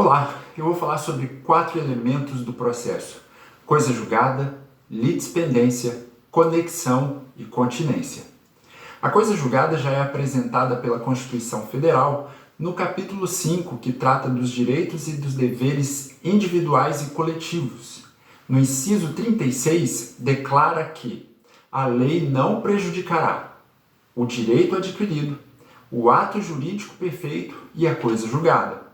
Olá, eu vou falar sobre 4 elementos do processo: coisa julgada, litispendência, conexão e continência. A coisa julgada já é apresentada pela Constituição Federal no capítulo 5, que trata dos direitos e dos deveres individuais e coletivos. No inciso 36, declara que a lei não prejudicará o direito adquirido, o ato jurídico perfeito e a coisa julgada.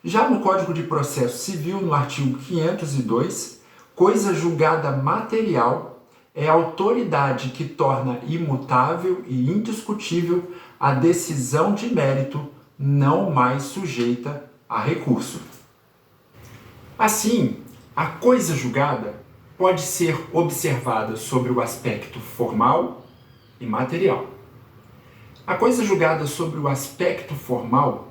Já no Código de Processo Civil, no artigo 502, coisa julgada material é a autoridade que torna imutável e indiscutível a decisão de mérito não mais sujeita a recurso. Assim, a coisa julgada pode ser observada sobre o aspecto formal e material. A coisa julgada sobre o aspecto formal,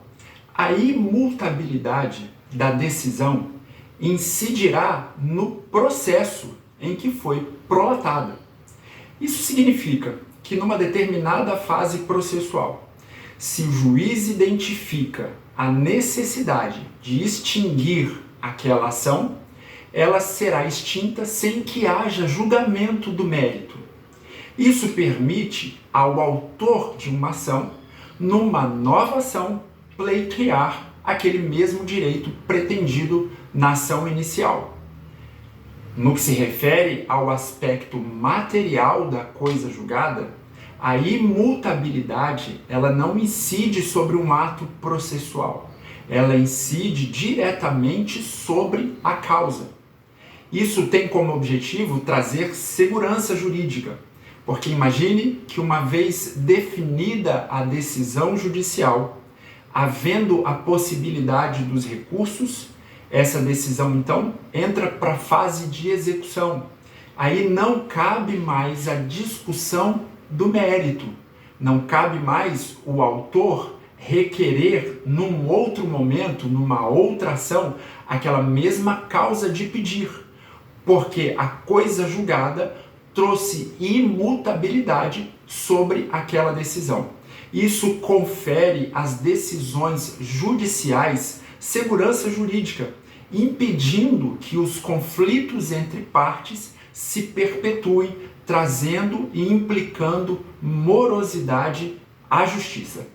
a imutabilidade da decisão incidirá no processo em que foi prolatada. Isso significa que numa determinada fase processual, se o juiz identifica a necessidade de extinguir aquela ação, ela será extinta sem que haja julgamento do mérito. Isso permite ao autor de uma ação, numa nova ação, pleitear aquele mesmo direito pretendido na ação inicial. No que se refere ao aspecto material da coisa julgada, a imutabilidade ela não incide sobre um ato processual, ela incide diretamente sobre a causa. Isso tem como objetivo trazer segurança jurídica, porque imagine que uma vez definida a decisão judicial, havendo a possibilidade dos recursos, essa decisão então entra para a fase de execução. Aí não cabe mais a discussão do mérito, não cabe mais o autor requerer num outro momento, numa outra ação, aquela mesma causa de pedir, porque a coisa julgada trouxe imutabilidade sobre aquela decisão. Isso confere às decisões judiciais segurança jurídica, impedindo que os conflitos entre partes se perpetuem, trazendo e implicando morosidade à justiça.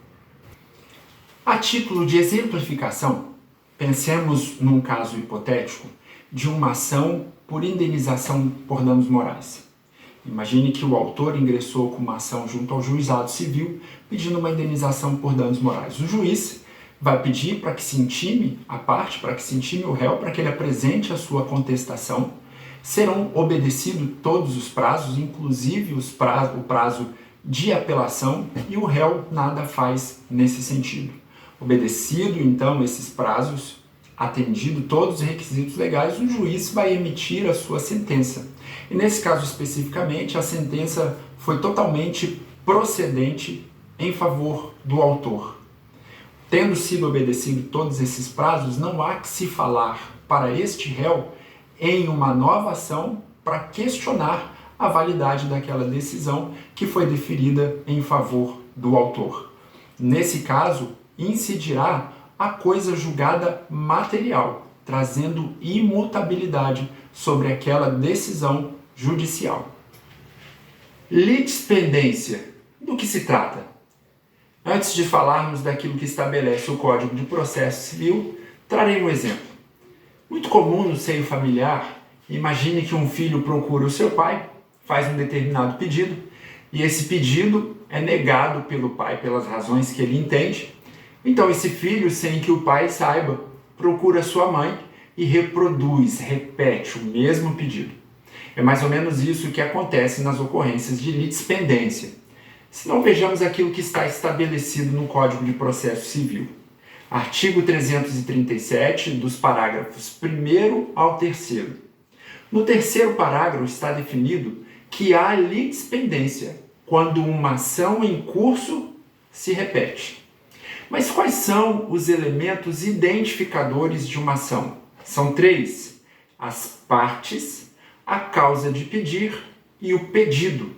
A título de exemplificação, pensemos num caso hipotético de uma ação por indenização por danos morais. Imagine que o autor ingressou com uma ação junto ao juizado civil pedindo uma indenização por danos morais. O juiz vai pedir para que se intime a parte, para que se intime o réu, para que ele apresente a sua contestação. Serão obedecidos todos os prazos, inclusive o prazo de apelação, e o réu nada faz nesse sentido. Obedecido, então, esses prazos, atendido todos os requisitos legais, o juiz vai emitir a sua sentença. E nesse caso especificamente, a sentença foi totalmente procedente em favor do autor. Tendo sido obedecido todos esses prazos, não há que se falar para este réu em uma nova ação para questionar a validade daquela decisão que foi deferida em favor do autor. Nesse caso, incidirá a coisa julgada material, trazendo imutabilidade sobre aquela decisão judicial. Litispendência. Do que se trata? Antes de falarmos daquilo que estabelece o Código de Processo Civil, trarei um exemplo. Muito comum no seio familiar, imagine que um filho procura o seu pai, faz um determinado pedido, e esse pedido é negado pelo pai pelas razões que ele entende. Então esse filho, sem que o pai saiba, procura sua mãe e repete o mesmo pedido. É mais ou menos isso que acontece nas ocorrências de litispendência. Se não, vejamos aquilo que está estabelecido no Código de Processo Civil. Artigo 337, dos parágrafos 1º ao 3º. No 3º parágrafo está definido que há litispendência quando uma ação em curso se repete. Mas quais são os elementos identificadores de uma ação? São 3: as partes, a causa de pedir e o pedido.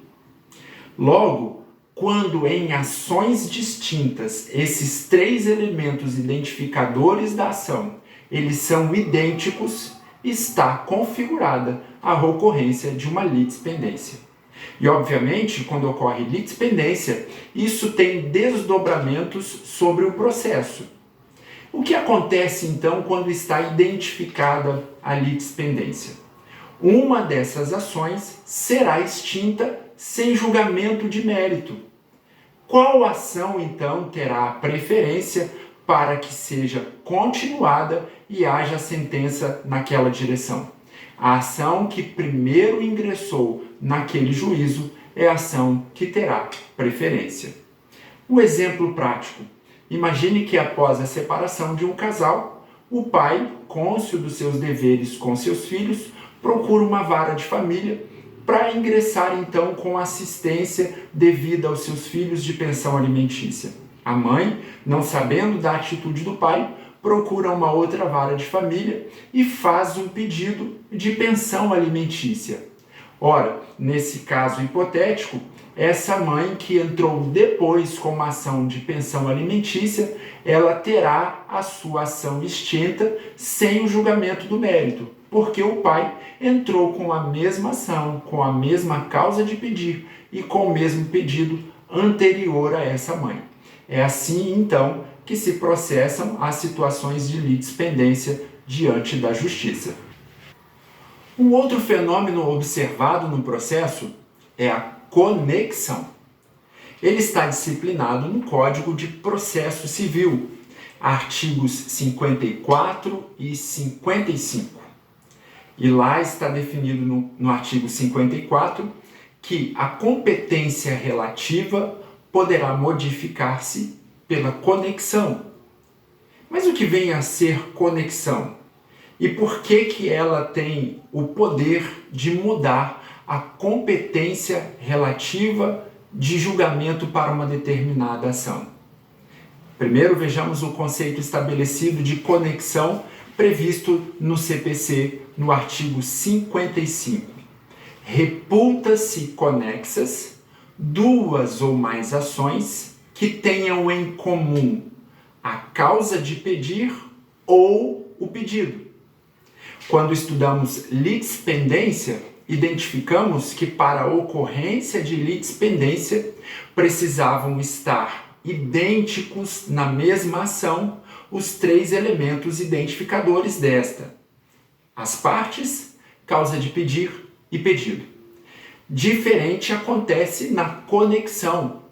Logo, quando em ações distintas esses três elementos identificadores da ação, eles são idênticos, está configurada a ocorrência de uma litispendência. E, obviamente, quando ocorre litispendência, isso tem desdobramentos sobre o processo. O que acontece, então, quando está identificada a litispendência? Uma dessas ações será extinta sem julgamento de mérito. Qual ação, então, terá a preferência para que seja continuada e haja sentença naquela direção? A ação que primeiro ingressou naquele juízo é a ação que terá preferência. Um exemplo prático. Imagine que após a separação de um casal, o pai, cônscio dos seus deveres com seus filhos, procura uma vara de família para ingressar então com assistência devida aos seus filhos de pensão alimentícia. A mãe, não sabendo da atitude do pai, procura uma outra vara de família e faz um pedido de pensão alimentícia. Ora, nesse caso hipotético, essa mãe que entrou depois com uma ação de pensão alimentícia, ela terá a sua ação extinta sem o julgamento do mérito, porque o pai entrou com a mesma ação, com a mesma causa de pedir e com o mesmo pedido anterior a essa mãe. É assim, então, que se processam as situações de litispendência diante da justiça. Um outro fenômeno observado no processo é a conexão. Ele está disciplinado no Código de Processo Civil, artigos 54 e 55. E lá está definido no artigo 54 que a competência relativa poderá modificar-se pela conexão. Mas o que vem a ser conexão? E por que ela tem o poder de mudar a competência relativa de julgamento para uma determinada ação? Primeiro, vejamos o conceito estabelecido de conexão previsto no CPC, no artigo 55. Reputa-se conexas duas ou mais ações que tenham em comum a causa de pedir ou o pedido. Quando estudamos litispendência, identificamos que para a ocorrência de litispendência precisavam estar idênticos na mesma ação os três elementos identificadores desta: as partes, causa de pedir e pedido. Diferente acontece na conexão.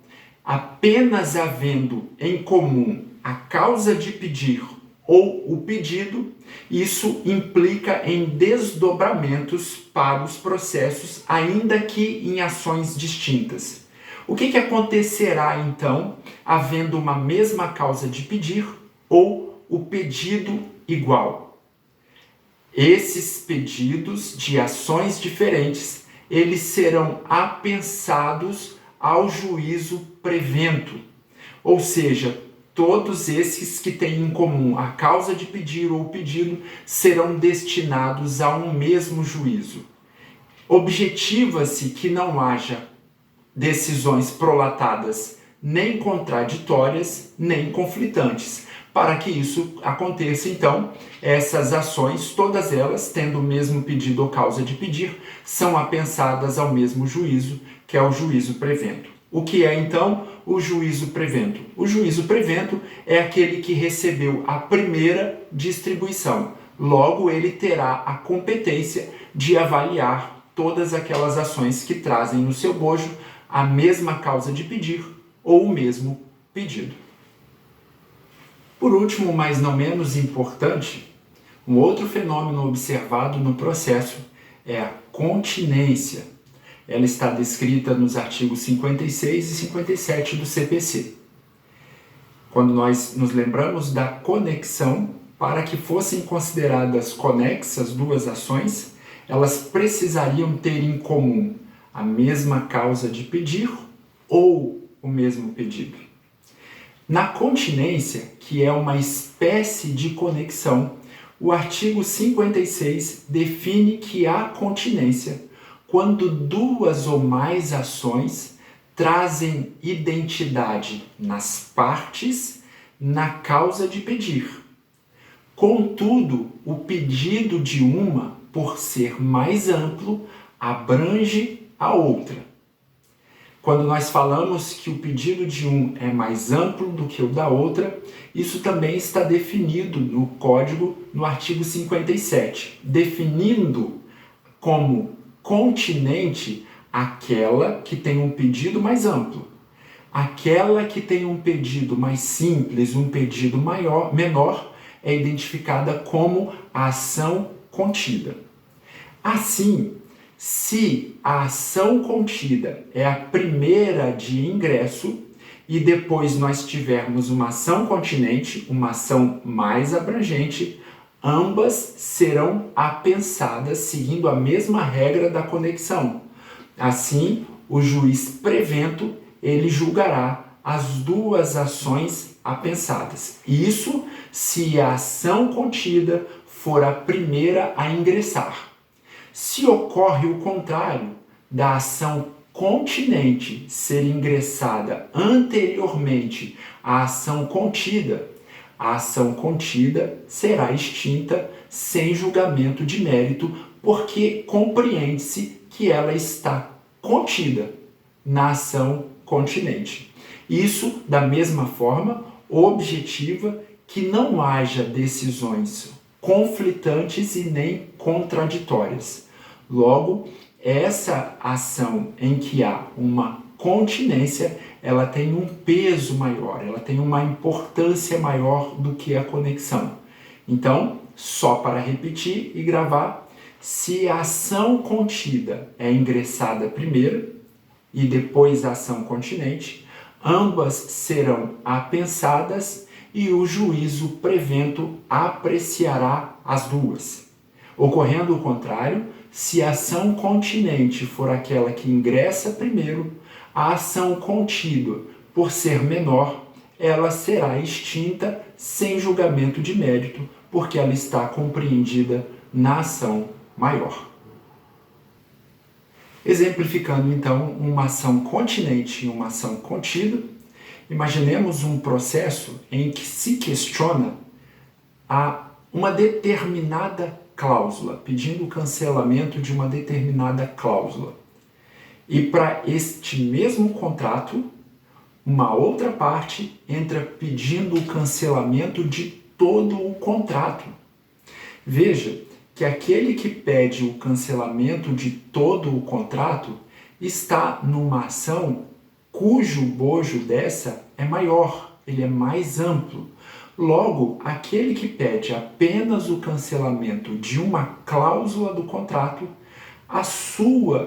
Apenas havendo em comum a causa de pedir ou o pedido, isso implica em desdobramentos para os processos, ainda que em ações distintas. O que acontecerá, então, havendo uma mesma causa de pedir ou o pedido igual? Esses pedidos de ações diferentes, eles serão apensados ao juízo prevento, ou seja, todos esses que têm em comum a causa de pedir ou pedido serão destinados a um mesmo juízo. Objetiva-se que não haja decisões prolatadas nem contraditórias, nem conflitantes. Para que isso aconteça, então, essas ações, todas elas, tendo o mesmo pedido ou causa de pedir, são apensadas ao mesmo juízo, que é o juízo prevento. O que é, então, o juízo prevento? O juízo prevento é aquele que recebeu a primeira distribuição. Logo, ele terá a competência de avaliar todas aquelas ações que trazem no seu bojo a mesma causa de pedir ou o mesmo pedido. Por último, mas não menos importante, um outro fenômeno observado no processo é a continência. Ela está descrita nos artigos 56 e 57 do CPC. Quando nós nos lembramos da conexão, para que fossem consideradas conexas duas ações, elas precisariam ter em comum a mesma causa de pedir ou o mesmo pedido. Na continência, que é uma espécie de conexão, o artigo 56 define que há continência quando duas ou mais ações trazem identidade nas partes, na causa de pedir. Contudo, o pedido de uma, por ser mais amplo, abrange a outra. Quando nós falamos que o pedido de um é mais amplo do que o da outra, isso também está definido no Código, no artigo 57, definindo como continente aquela que tem um pedido mais amplo. Aquela que tem um pedido mais simples, um pedido menor, é identificada como a ação contida. Assim, se a ação contida é a primeira de ingresso e depois nós tivermos uma ação continente, uma ação mais abrangente, ambas serão apensadas seguindo a mesma regra da conexão. Assim, o juiz prevento, ele julgará as duas ações apensadas. Isso se a ação contida for a primeira a ingressar. Se ocorre o contrário, da ação continente ser ingressada anteriormente à ação contida, a ação contida será extinta sem julgamento de mérito, porque compreende-se que ela está contida na ação continente. Isso, da mesma forma, objetiva que não haja decisões conflitantes e nem contraditórias. Logo, essa ação em que há uma continência, ela tem um peso maior, ela tem uma importância maior do que a conexão. Então, só para repetir e gravar, se a ação contida é ingressada primeiro e depois a ação continente, ambas serão apensadas e o juízo prevento apreciará as duas. Ocorrendo o contrário, se a ação continente for aquela que ingressa primeiro, a ação contida, por ser menor, ela será extinta sem julgamento de mérito, porque ela está compreendida na ação maior. Exemplificando então uma ação continente e uma ação contida, imaginemos um processo em que se questiona uma determinada cláusula, pedindo o cancelamento de uma determinada cláusula. E para este mesmo contrato, uma outra parte entra pedindo o cancelamento de todo o contrato. Veja que aquele que pede o cancelamento de todo o contrato está numa ação cujo bojo dessa é maior, ele é mais amplo. Logo, aquele que pede apenas o cancelamento de uma cláusula do contrato,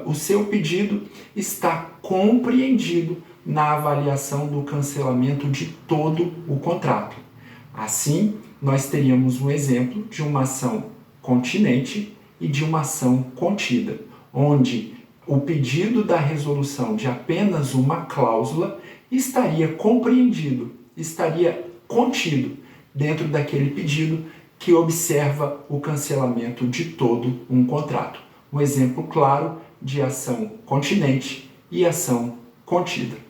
o seu pedido está compreendido na avaliação do cancelamento de todo o contrato. Assim, nós teríamos um exemplo de uma ação continente e de uma ação contida, onde o pedido da resolução de apenas uma cláusula estaria compreendido, estaria contido dentro daquele pedido que observa o cancelamento de todo um contrato. Um exemplo claro de ação continente e ação contida.